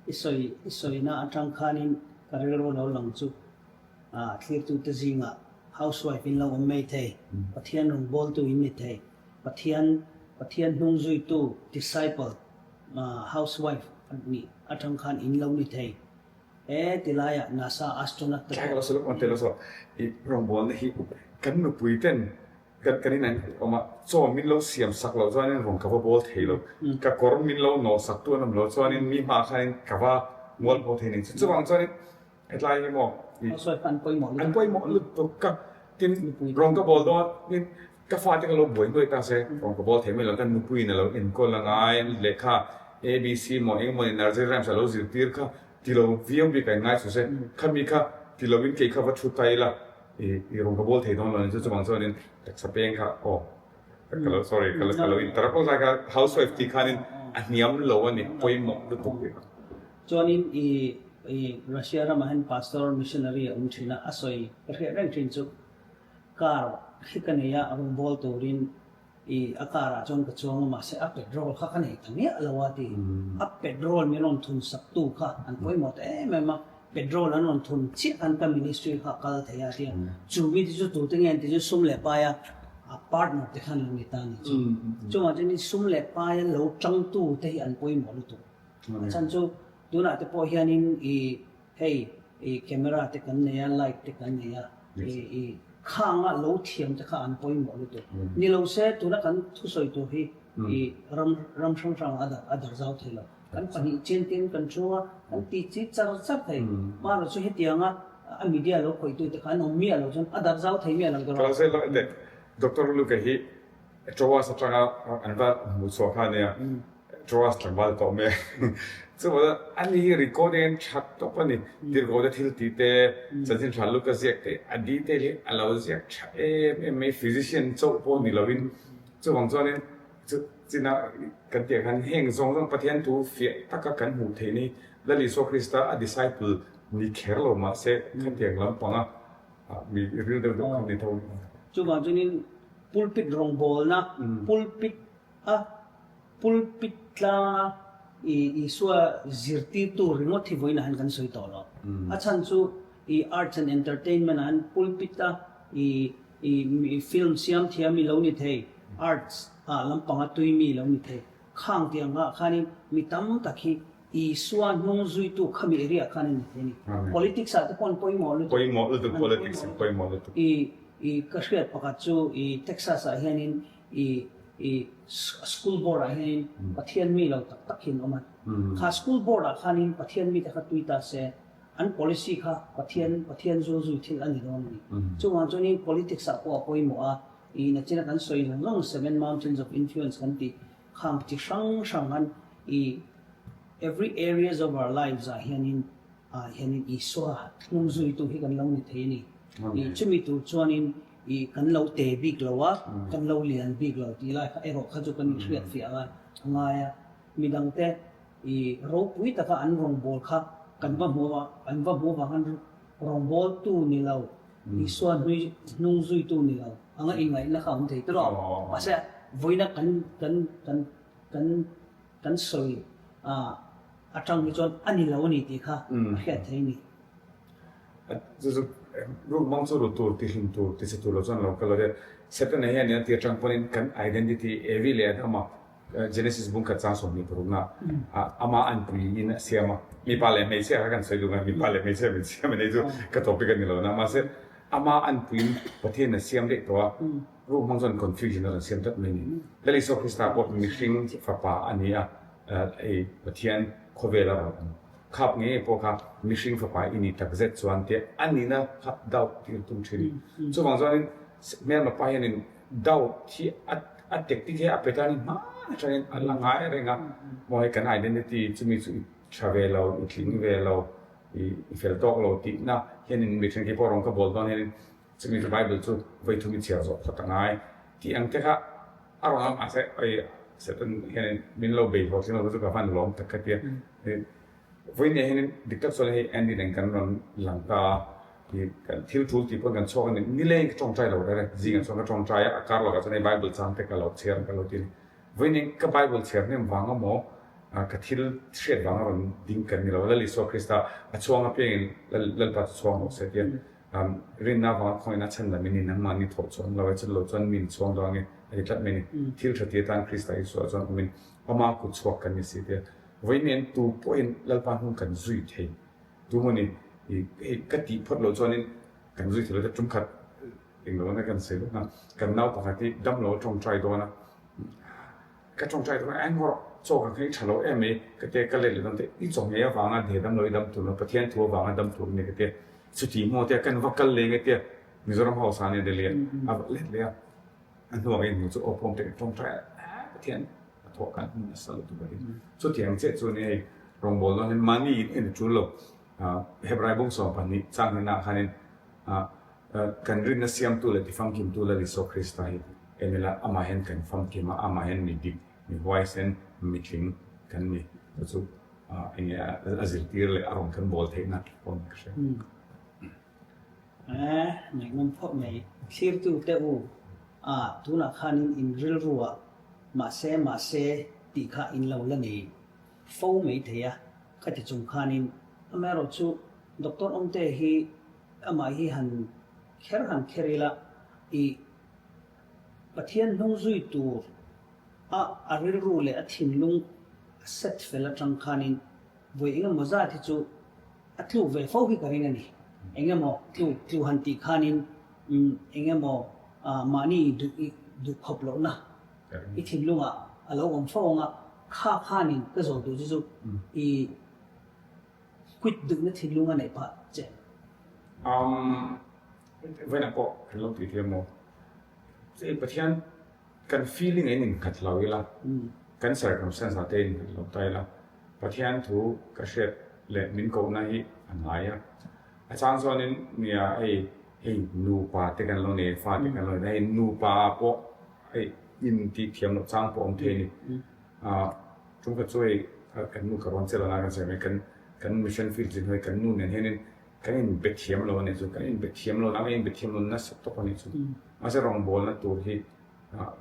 isoi na atang khanin karero lo lang chu clear to the zinga housewife in lo mai thei pathian rong bol tu in ni thei pathian nung zui tu disciple housewife ni atang khan in lo ni thei tilaya nasa astronaut ka lo solo kon telo so I rong bol hi kan nu pui ten kan ni nan oma so min lo siam sak lo chuan rong ka bol thei lo ka kor min lo no sak tu nam lo chuan mi ma khain ka wa mol bo thei ni chu wang chuan etlai ni mo housewife an poi mo lu to ka tin rong ka bol do ni ka fa te ka lo boi doi ta se rong ka bol thei me lo kan nu pui na lo in ko la ngai lekha ABC mo eng mo in nursery rhymes lo zir tir kha tilo viam bi kai ngai su se khami kha tilo win ke kha wa thu tai la I rong ka bol thei don lo ni chu wang chuan tak sa peng kha kalo sorry kalo in tarapol ka housewife ti khanin aniam lo ani poi mo du tu ke chuanin I Russia ramahan pastor missionary thina asoi reng thin chu kar khikania rong bol turin akara chon ka chuang ma se a petrol kha kan he tangya alawati a petrol minon thun saktu kha an poi mot ma petrol anon thun chi an ka ministry kha kal thaya ti chumi ti chu tu tengen ti chu sum le pa ya a partner te khan ni ta ni chu ma ni sum le pa ya lo chang tu te an poi mo lu tu chan chu tuna te po hianin hey camera te kan neya light te kan neya khanga lo thiam te kha an poi mo lu to ni lo se tuna kan thu soi to hi ram sang adar zau thela kan pani chen tin kan chuwa kan ti chi char chak thai ma ro chu hetianga a media lo khoi tu te kha no mi lo jon adar zau thai mi lang do Kalau saya lo Dr. Lu kahi coba secara anda musuh kan ya coba secara to me so ani recording chat to pani dir go da thil ti te sajin chalu ka siak te adi te le alaw siak me physician so po ni lovin so wang zo ne so jina kan te kan heng zong zong pathian tu fie taka kan hu the ni la li so Krista a disciple ni kherlo ma se kan te lam panga mi ril de do kan ni thau chu ba chunin pulpit rong bol na pulpit tla i swa zirti tu ringo thi voina han kan soi to lo a chan chu i arts and entertainment an pulpit ta i film siam thia mi lo ni thei arts lampanga tui mi lo ni thei khang tianga khani mi tam takhi i swa nong zui tu khami area khani ni politics at pon poi mo lu tu politics poi mo lu tu i kashret pakat chu i Texas a hianin i school board a hianin pathian mi lo takhin oman kha school board a khanin pathian mi ta kha tuita se an policy kha pathian zo zu thil ani ron ni chuwa choni politics a poi mo a i na china kan soi long 7 mountains of influence kan ti kham ti sang an i every areas of our lives a hianin i swa nung zui tu hi kan long ni the ni i chumi tu chuanin i kan lo te big lawa kan lo lian big lo ti lai ero kha chu kan riat fi anga ngaya midang te i ro pui ta ka an rong bol kha kan ba mo han rong bol tu ni lo i swan hui nung zui tu ni lo anga ingai na khaung thei tro asa voina kan soi atang ni chon ani lo ni ti kha khet thei ni ru mong so tu ti him tu ti se tu lo zon lo ka lo de setan ne ya ne ti chang ponin kan identity evi le ama Genesis bung ka chang so ni pro na ama an pri in siama mi pale me se kan sai du mi pale me se me ne jo ka topic ni lo na ma se ama an pri pathen na siam de to ru mong son confusion na siam tat me ni le li so Krista pot mi hing fa pa ania e pathen khovela khap nge po kha mishing fa pa ini tak zet chuan te anina khap dau tir tum thiri chu wang zon mer ma pa hian dau thi at tek ti he apetani ma chain alanga renga moi kan identity chumi chu travel out ikling velo I fel dog lo ti na hian in mi theng ki po rong ka bol don hian chumi bible chu vai thu mi chia zo khatangai ti ang te kha arong a se ai setan hian min lo be ho sin lo chu ka fan lom tak ka ti với này hiện dictat số này anh đi đánh cắnron làm ta thì cái thiếu thốn thì vẫn cần cho cái ní lên cái trong trái đầu đấy gì cái trong cái trong trái à cả là cái này Bible sang cái lâu chèn cái lâu tin với này cái Bible chèn này vàng ở mỏ cái thiếu sét vàng ở đinh cái này là lý do Krista à chuang ở bên là bắt chuang ở sẽ tiền riêng nào vàng coi nó chân là mình nằm mà đi thổi chuang là cái lâu chuang mình chuang đó nghe cái chắc mình thiếu thật tiền tan Krista Isu chuang mình mà cũng chuang cái như thế với nên tu point lalpan hung kan zui thei tu moni i kati phot lo chonin kan zui thelo chum khat inglo na kan se na kan nau pa ti dam lo trong trai do na ka trong trai do an ho cho ka khai thalo em e ka te ka le le dam te I chong ye wa nga de dam lo dam tu no pathian thu wa nga dam tu ne ka te chu ti mo te kan vakal le nge te mizoram house ane de le a le an ho nge mu chu opom te trong trai pathian thọ kan sal tu ba so tiang che chu ne rong bol no mani in chu lo hebrai bung so pani chang na khanin kan rin na siam tu le ti fam kim tu le ri so Krista hi emela ama hen kan fam kim ama hen mi dik mi waisen mi king kan mi chu enge azil tir le arong kan bol the na pon kse mai ngom phok mai sir tu te u tu na khanin in ril ruwa ma se ti kha in lo la ni fo mai thea kha ti chung khanin amero chu doctor ong te hi ama hi han kherila I pathian nong zui tu aril ru le athin lung set fela tang khanin voi inga moza thi chu atlu ve fo hi karinga ni enga mo tlu hanti khanin enga mo mani du khop lo na I thim lunga alo om fo nga khanin ka zo du chu I quit du na thim lunga nei pa che when I go hello to you more say but yan kan feeling in kat lawila kan circumstance atain lo taila but yan thu ka shet le min ko na hi anaya a chang so nin nia ei nu pa te kan lo ne fa te kan lo nei nu pa po ei in ti thiam lo chang po om the ni chung ka choi kan nu ka ron chela na kan se me kan mission field jin hoi kan nu nen henin kan in bet thiam lo ne chu kan in bet thiam lo na in bet thiam lo na sap to ni chu a se rong bol na tur hi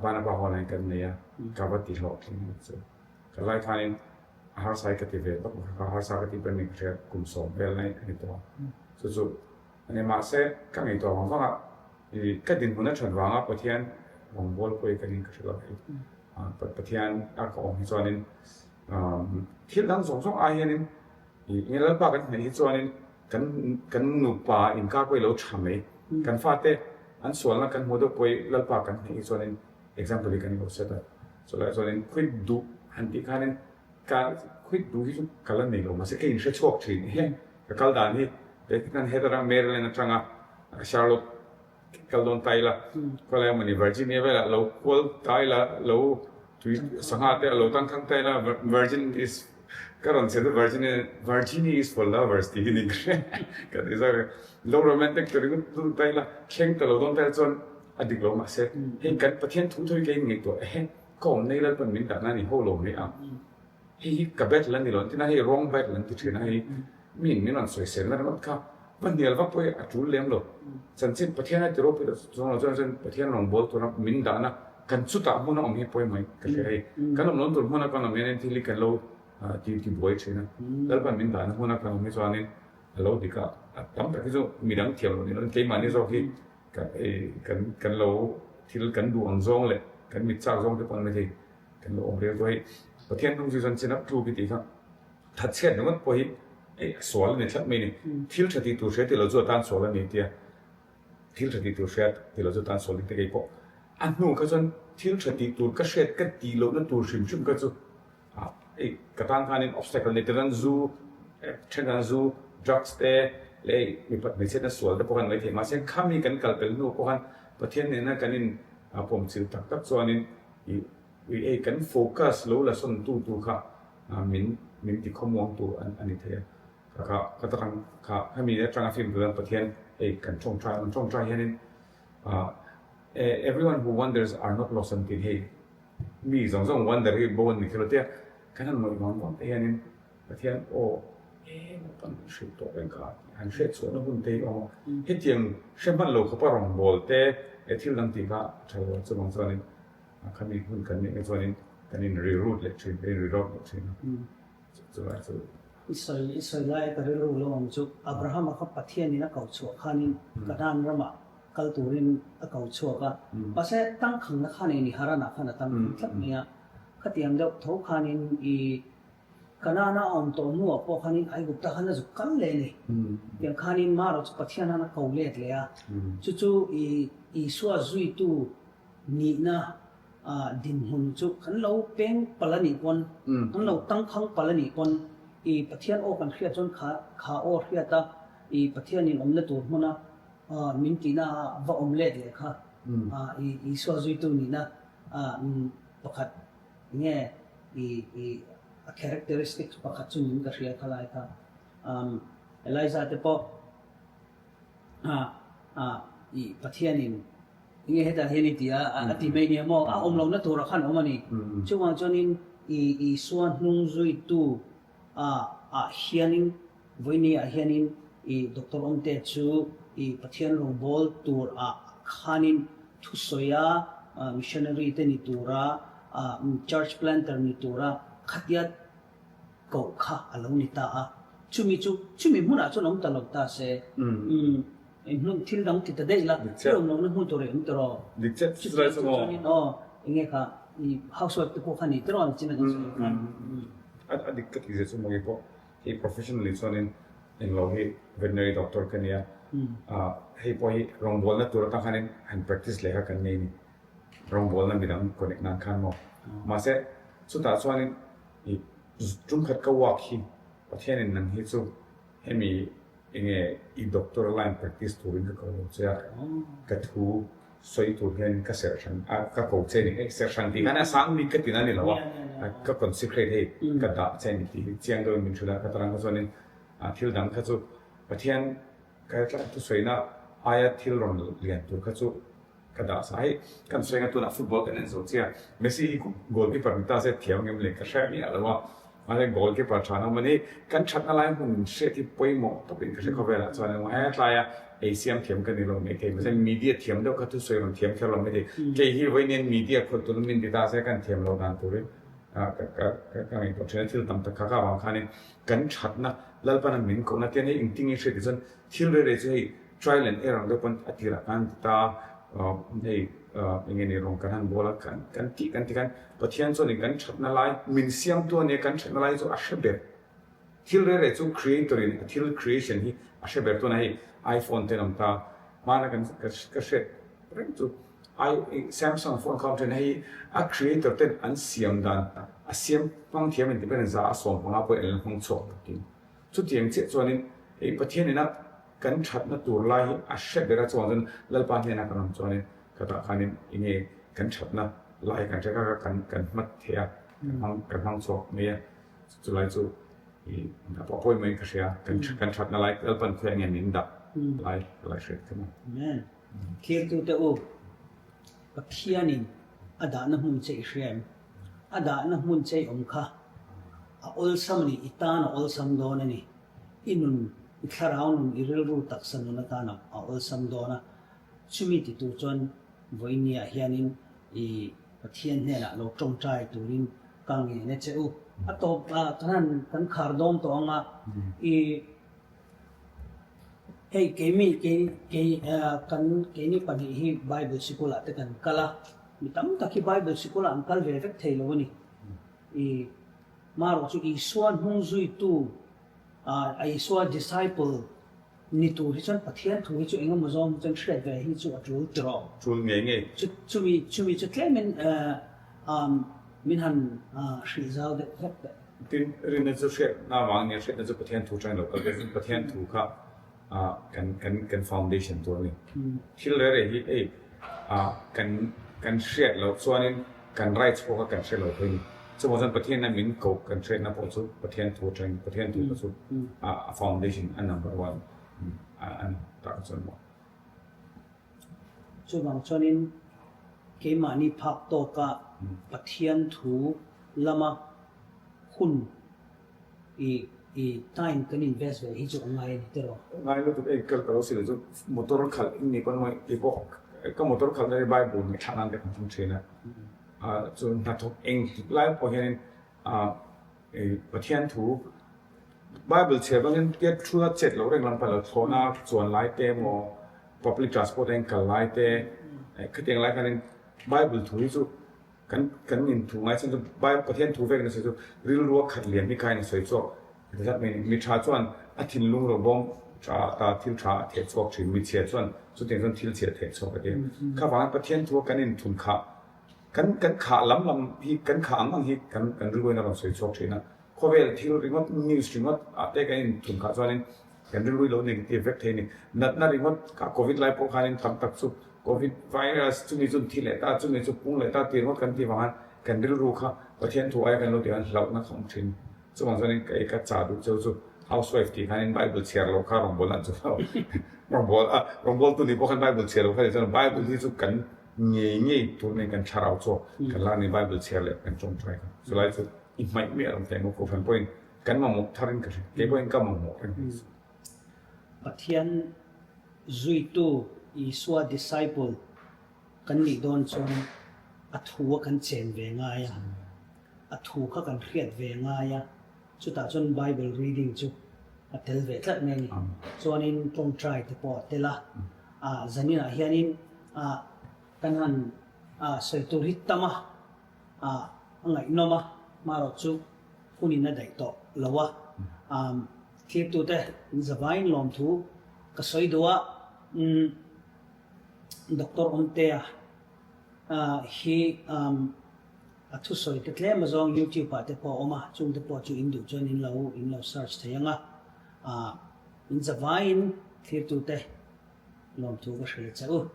bana ba ho lai kan ne ya ka ba ti lo thin chu ka lai thanin har sai ka ti ve ba ka har sa ka ti ben mi kre kum so bel nai ni to chu ane ma se ka ngai to hong fa ka din huna chan wa nga pathian rong bol ko ka din ka shla pathian a ko hi chuanin thil dang song song a hianin I la pa kan nei chuanin kan nu pa in ka ko lo chame kan fa te an sual na kan modo poi la pa kan nei chuanin example kan ko seta so la chuanin quit du hanti kanin ka quit du hi kalan nei lo ma se ke in she chok thin he ka kal dan hi te kan hedara Maryland atanga Charlotte kaldon taila ko la mani Virginia vela lo kol taila lo tu sanga te lo tang khang taila Virgin is karon se Virginia is for lovers ti in English ka isa lo romantic to ring tu taila kheng to lo don ta chon adik lo ma se hin kan pathian thu thoi ke ngi to ko nei la pan min ta na ni ho lo ni a hi ka bet lan ni lo ti na hi wrong bet lan ti thina hi min ni non soi sen na mat ka ban dial va poi a tul lem lo chan chin pathian ti ro pe so no chan pathian rong bol to na min da na kan chu ta mo na om he poi mai ka le kan om non tur mo na kan om ne ti li kan lo ti boy china dal ban min da na mo na kan mi so anin lo di ka tam ta ki so mi dang thiam lo ni non ke ma ni so ki kan lo thil kan du ang zong le kan mi cha zong te pon me thi kan lo om re to hi pathian tung ji san chin up tu ki ti ka that chet no po hi swal ne chat me ni thil thati tu she ti lo zo tan swal ni tia thil thati tu she ti lo zo tan swal ti ke po an nu ka chon thil thati tu ka shet ka ti lo na tu shim shim ka chu ka tan khanin obstacle ne tiran zu thena zu drugs te le mi pat me chet na swal te po kan mai the ma sen khami kan kal pel nu po kan pathian ne na kanin pom chil tak tak chuanin I kan focus lo la son tu kha min ti khomong tu ani the ka tarang kha hami ne tanga film dan pathian kan chong try hanin everyone who wonders are not lost until hey mi zong wonder hi bon ni khelo te kanan mo ngon te hanin pathian pan shit to ben ka han shet so no bun te he tiang sheman lo kha parong bol te thil dang ti ka thalo chawang chanin kami hun kan ne chuanin kanin reroute le thin reroute le thin so Isoi lai ka ri ru lo ang chu Abraham ka pathian ni na kau chu khanin kadan rama kal turin a kau chu ka pase tang khang na khane ni harana khana tang thlak nia khatiam deuh tho khanin I kanana om to nu po khanin ai gupta khana zu kam le ni yang khanin ma ro chu pathian na kau le a chu I suwa zui tu ni na din hun chu kan lo peng palani kon kan lo tang khang palani kon I pathian o kan khria chon kha o khria ta I pathian in omna tur huna min ti na va omlet le kha I suwa zui tu ni na pakhat nge I characteristics pakhat chu min ka khria khalai ka Eliza te po I pathian in nge heta heni ti ati mai ni mo om lo na tur khan omani chuwang chonin I suan hnung zui tu hianin voini hianin I Dr. Omte chu I pathian rong bol tur khanin thusoya missionary te ni tura church planter ni tura khatiat ko kha alo ni ta chumi muna chu nom ta lok ta se nun thil dang ti ta dei la rom long na hu to re tro dikchet srai so no inge ka I housework te ko khani tron chin na adikkat ise so mo po he professionally so in lo he veterinary doctor kan ya he poi rong bol na tur ta khanin han practice le kan nei ni rong bol na midang connect nan khan mo ma se chu ta chuanin I chung khat ka wa khi pathian in nang hi chu hemi enge I doctor line practice turin ka ko cha ka thu soi tu hen ka ser chan ka ko che ni ser chan ti kana sang mi ka tin ani lawa ka consecrate he ka da che ni ti chiang do min chula ka tarang ka chuanin thil dang kha chu pathian ka tla tu soi na aya thil ron lian tur kha chu ka da sai kan soi tu na football kan en zo chia Messi goalkeeper ta se thiam ngem le ka sha ni alawa ale goalkeeper thana mani kan that na lai hun se ti poimo to pin ka se khovela chuan ma ha tla ya ASEAN thiam kan ni lo me ke ma media thiam do ka tu soi ron thiam khelo me de ke hi voinen media khot tu min di ta se kan thiam lo dan tu re ka ngai to chen thil tam ta kha wang khani kan that na lalpana min ko na tian he ingting se ti jon thil re che trial and error do pon atira kan ta nei ingin ni rong kan bola kan ti kan pathian so ni kan thatna lai min siam tu ne kan thatna lai so ashaber thil re chu creator in thil creation hi ashaber to na hi iPhone te nam ta mana kan ka she reng chu Samsung phone counter hi a creator ten an siam dan a siam pang thiam in dependent za asom panga po el hong chok tin chu tiang che chuanin ei pathian ina kan thatna tur lai ashaber a chuan lalpa ne na kan chuanin kata khanin inge kan thatna lai kan chaka kan mat thea kan hang chok me chu lai chu I na poi mai ka sia kan thatna lai alpan kheng nge nin da lai shet kan amen khir tu te o pathianin ada na hun che shrem ada na hun che kha a ol sam ni itana ol sam do na ni inun ikharau nun iril ru tak san na ta na a ol sam do na chumi ti tu chon voinia hianin I pathian ne na lo tong trai turin kang nge ne che u atop kan khar dom to anga I hey kemi ke ni pani hi Bible sikula te kan kala mitam ta ki Bible sikula an kal ve vek thei lo ni I maro chu I swan hung zui tu I swa disciple ni tu hi chan pathian thu hi chu engam mozom chan shred ve hi chu atul tro chul nge chumi chu klemen min han shri zau de tin rin na chu she na wang ne she na chu pathian thu chang lo ka pathian thu kha kan foundation tu ni thil re hi kan share lo chuanin kan rights ko ka kan share lo thoi chu mo jan pathian na min ko kan share na po chu pathian thu chang pathian thu chu foundation and number 1 and ta chu mo chu bang chonin ke mani phak to ka pathian thu lama hun I time kan invest ve hi chu ngai ni tero ngai lo tu kal kal si chu motor khal ni kon mo ipo ka motor khal ne Bible ni thanan de kan chena chu na thok eng lai po hian pathian thu Bible chebangin get through chet lo reng lam pa lo thona chuan lai te mo public transport en kal lai te khiteng lai kan Bible thu chu kan min thu ngai chen chu Bible pathian thu ve kan se chu ril ro khat lian mi kai ni soi chu that mean mi tha chuan a thin lung ro bom cha ta thil tha the chok thin mi che chuan chu ten chuan thil che the chok ade kha wa pathian thu kan in thun kha kan kha lam hi kan kha ang hi kan ruina ram soi chok thina khovel thil ringot news ringot ate kan in thun kha chuan kan rui lo negative effect theni nat na ringot ka covid lai po khanin tham tak chu covid virus chu ni chun thile ta chu ni chu pung le ta ti ngot kan ti wa kan ru kha pathian thu ai kan lo tian hlok na khom thin chu mang chuan kai ka cha du chu housewife ti khanin Bible share lo kha rong bol an chu rong bol tu ni po kan Bible share lo kha chuan Bible hi chu kan nge tu ne kan charau chu kan la ni Bible share le kan chong trai ka so lai chu it might be am teng ko fan point kan ma mok tharin ka ke point ka ma mok pathian zui tu I swa disciple kan ni don chon athu kan chen ve nga ya athu kha kan khriat ve nga ya chu ta chon Bible reading chu atel ve tlat me ni chonin tong try te po tela zanina hianin kan han soi tu ritama ngai noma maro chu kunina dai to lawa clear tu te zavain lom thu ka soi doa Dr. Ontea hi thu soi te tle ma zong YouTube pa te po oma chung te po chu indu chon in lo search thayanga in zavain clear tu te lom thu ka shele chau